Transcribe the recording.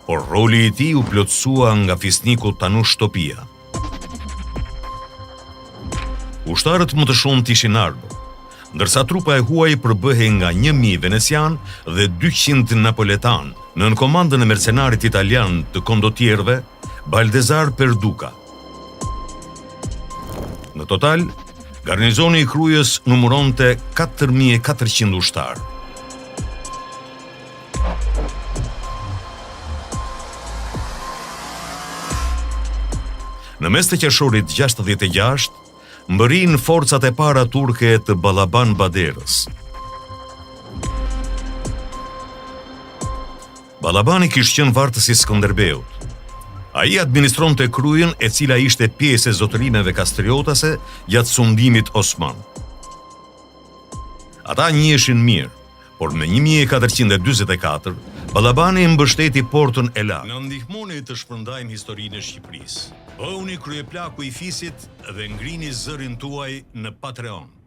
por roli i tij u plotësua nga fisniku Tanush Topia. Ushtarët më të shumt ishin ardhur, ndërsa trupa e huaj përbëhej nga 1000 venecian dhe 200 napoletan, nën komandën e mercenarit italian të kondotierëve Baldezar Perduca. Në total, garnizoni i Krujës numëronte 4400 ushtarë. Në mes të qershorit 66, mbërrin forcat e para turke të Balaban Baderës. Balabani kishte qenë vartës i Skënderbeut. Ai administronte Krujën, e cila ishte pjesë e zotërimeve kastriotase gjatë sundimit osman. Ata njiheshin mirë, por në 1444 Balabani mbështeti portën e Ela. Në ndihmoni të shpërndajmë historinë e Shqipërisë. Bëuni kryeplaku i fisit dhe ngrini zërin tuaj në Patreon.